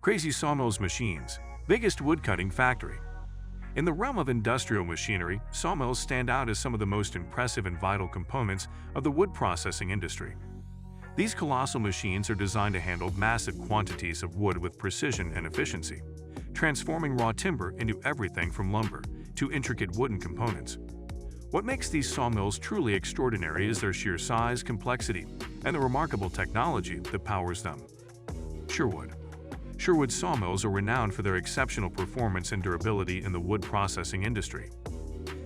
Crazy Sawmills Machines, biggest woodcutting factory. In the realm of industrial machinery, sawmills stand out as some of the most impressive and vital components of the wood processing industry. These colossal machines are designed to handle massive quantities of wood with precision and efficiency, transforming raw timber into everything from lumber to intricate wooden components. What makes these sawmills truly extraordinary is their sheer size, complexity, and the remarkable technology that powers them. Sherwood sawmills are renowned for their exceptional performance and durability in the wood processing industry.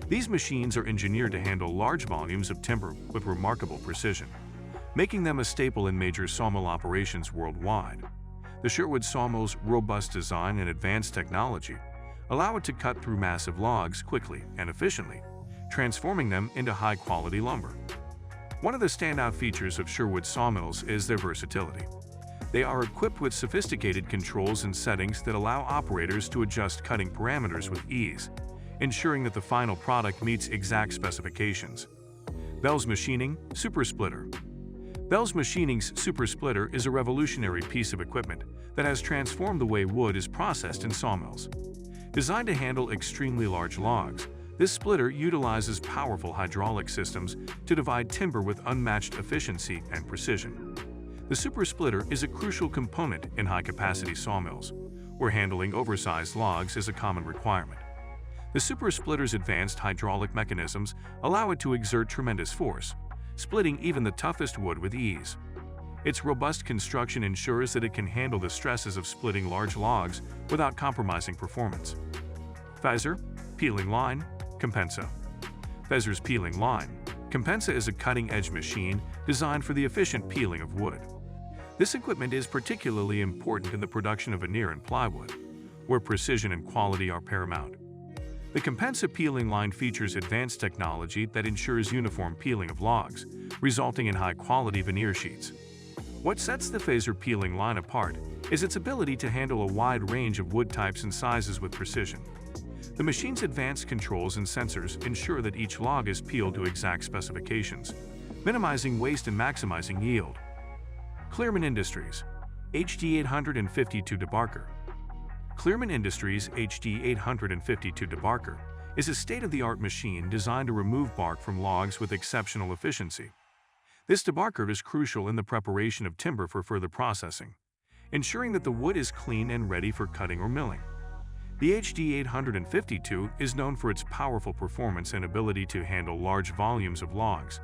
These machines are engineered to handle large volumes of timber with remarkable precision, making them a staple in major sawmill operations worldwide. The Sherwood sawmill's robust design and advanced technology allow it to cut through massive logs quickly and efficiently, transforming them into high-quality lumber. One of the standout features of Sherwood sawmills is their versatility. They are equipped with sophisticated controls and settings that allow operators to adjust cutting parameters with ease, ensuring that the final product meets exact specifications. Bell's Machining Super Splitter. Bell's Machining's Super Splitter is a revolutionary piece of equipment that has transformed the way wood is processed in sawmills. Designed to handle extremely large logs, this splitter utilizes powerful hydraulic systems to divide timber with unmatched efficiency and precision. The super splitter is a crucial component in high-capacity sawmills, where handling oversized logs is a common requirement. The super splitter's advanced hydraulic mechanisms allow it to exert tremendous force, splitting even the toughest wood with ease. Its robust construction ensures that it can handle the stresses of splitting large logs without compromising performance. Feer Peeling Line Compensa. Feer's Peeling Line Compensa is a cutting-edge machine designed for the efficient peeling of wood. This equipment is particularly important in the production of veneer and plywood, where precision and quality are paramount. The Compensa peeling line features advanced technology that ensures uniform peeling of logs, resulting in high-quality veneer sheets. What sets the Feer peeling line apart is its ability to handle a wide range of wood types and sizes with precision. The machine's advanced controls and sensors ensure that each log is peeled to exact specifications, minimizing waste and maximizing yield. Clearman Industries HD852 Debarker. Clearman Industries HD852 Debarker is a state-of-the-art machine designed to remove bark from logs with exceptional efficiency. This debarker is crucial in the preparation of timber for further processing, ensuring that the wood is clean and ready for cutting or milling. The HD852 is known for its powerful performance and ability to handle large volumes of logs.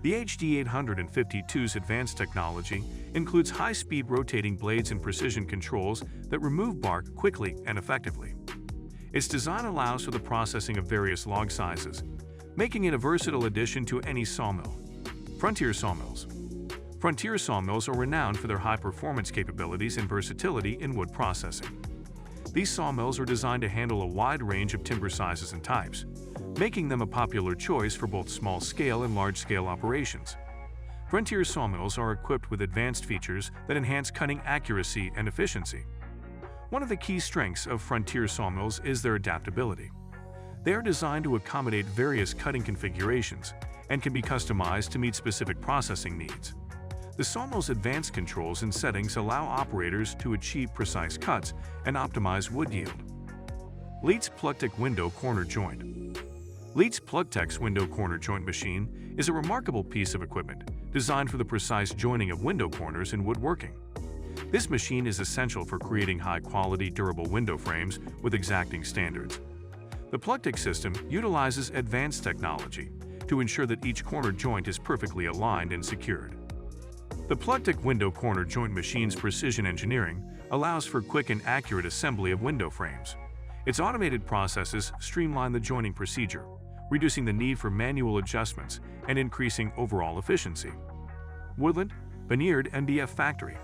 The HD852's advanced technology includes high-speed rotating blades and precision controls that remove bark quickly and effectively. Its design allows for the processing of various log sizes, making it a versatile addition to any sawmill. Frontier Sawmills. Frontier sawmills are renowned for their high-performance capabilities and versatility in wood processing. These sawmills are designed to handle a wide range of timber sizes and types, making them a popular choice for both small-scale and large-scale operations. Frontier sawmills are equipped with advanced features that enhance cutting accuracy and efficiency. One of the key strengths of Frontier sawmills is their adaptability. They are designed to accommodate various cutting configurations and can be customized to meet specific processing needs. The sawmill's advanced controls and settings allow operators to achieve precise cuts and optimize wood yield. Leeds Plugtech Window Corner Joint. Leeds Plugtech's window corner joint machine is a remarkable piece of equipment designed for the precise joining of window corners in woodworking. This machine is essential for creating high-quality, durable window frames with exacting standards. The Plugtech system utilizes advanced technology to ensure that each corner joint is perfectly aligned and secured. The Plugtech window corner joint machine's precision engineering allows for quick and accurate assembly of window frames. Its automated processes streamline the joining procedure, reducing the need for manual adjustments and increasing overall efficiency. Woodland Veneered MDF Factory.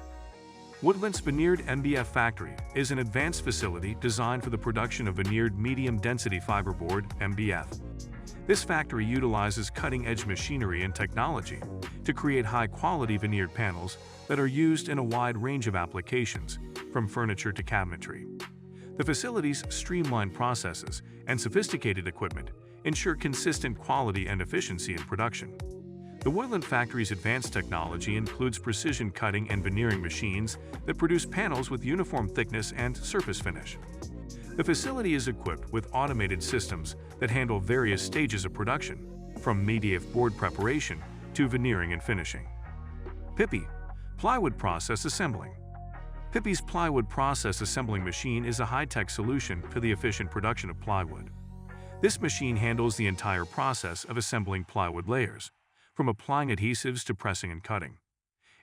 Woodland's Veneered MDF Factory is an advanced facility designed for the production of veneered medium-density fiberboard (MDF). This factory utilizes cutting-edge machinery and technology to create high-quality veneered panels that are used in a wide range of applications, from furniture to cabinetry. The facility's streamlined processes and sophisticated equipment ensure consistent quality and efficiency in production. The Woodland factory's advanced technology includes precision cutting and veneering machines that produce panels with uniform thickness and surface finish. The facility is equipped with automated systems that handle various stages of production, from MDF board preparation to veneering and finishing. PIPI, Plywood Process Assembling. PIPI's plywood process assembling machine is a high-tech solution for the efficient production of plywood. This machine handles the entire process of assembling plywood layers, from applying adhesives to pressing and cutting.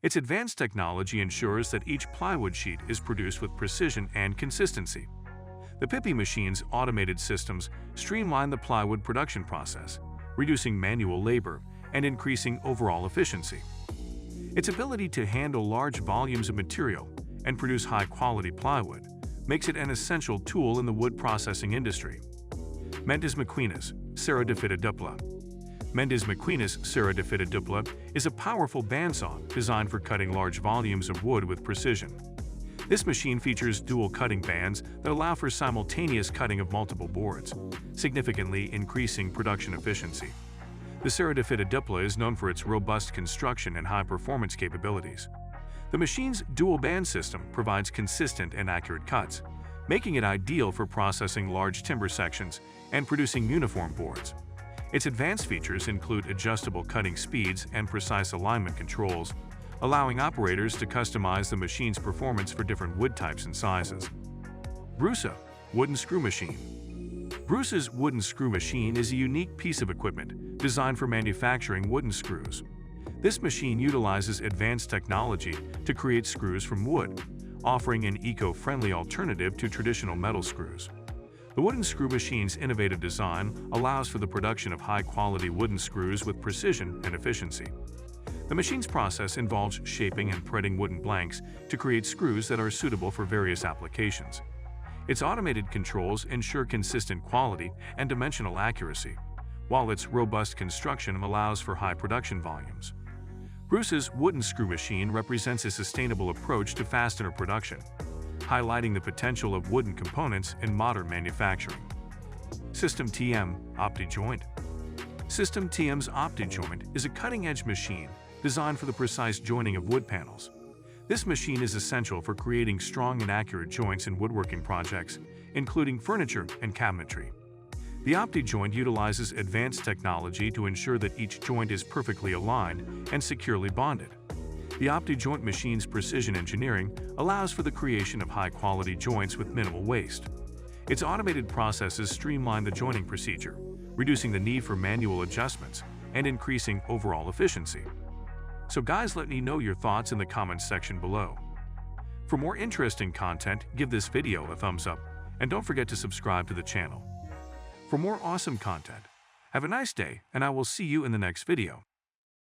Its advanced technology ensures that each plywood sheet is produced with precision and consistency. The PIPI machine's automated systems streamline the plywood production process, reducing manual labor and increasing overall efficiency. Its ability to handle large volumes of material and produce high-quality plywood makes it an essential tool in the wood processing industry. Mendes McQueen's Serra de Fita Dupla. Mendes McQueen's Serra de Fita Dupla is a powerful bandsaw designed for cutting large volumes of wood with precision. This machine features dual cutting bands that allow for simultaneous cutting of multiple boards, significantly increasing production efficiency. The Serra de Fita Dupla is known for its robust construction and high-performance capabilities. The machine's dual band system provides consistent and accurate cuts, making it ideal for processing large timber sections and producing uniform boards. Its advanced features include adjustable cutting speeds and precise alignment controls, allowing operators to customize the machine's performance for different wood types and sizes. Brusa Wooden Screw Machine. Brusa's wooden screw machine is a unique piece of equipment designed for manufacturing wooden screws. This machine utilizes advanced technology to create screws from wood, offering an eco-friendly alternative to traditional metal screws. The wooden screw machine's innovative design allows for the production of high-quality wooden screws with precision and efficiency. The machine's process involves shaping and threading wooden blanks to create screws that are suitable for various applications. Its automated controls ensure consistent quality and dimensional accuracy, while its robust construction allows for high production volumes. Brusa's wooden screw machine represents a sustainable approach to fastener production, highlighting the potential of wooden components in modern manufacturing. System TM Opti Joint. System TM's Opti Joint is a cutting-edge machine designed for the precise joining of wood panels. This machine is essential for creating strong and accurate joints in woodworking projects, including furniture and cabinetry. The Opti joint utilizes advanced technology to ensure that each joint is perfectly aligned and securely bonded. The Opti joint machine's precision engineering allows for the creation of high-quality joints with minimal waste. Its automated processes streamline the joining procedure, reducing the need for manual adjustments and increasing overall efficiency. So guys, let me know your thoughts in the comments section below. For more interesting content, give this video a thumbs up and don't forget to subscribe to the channel. For more awesome content, have a nice day and I will see you in the next video.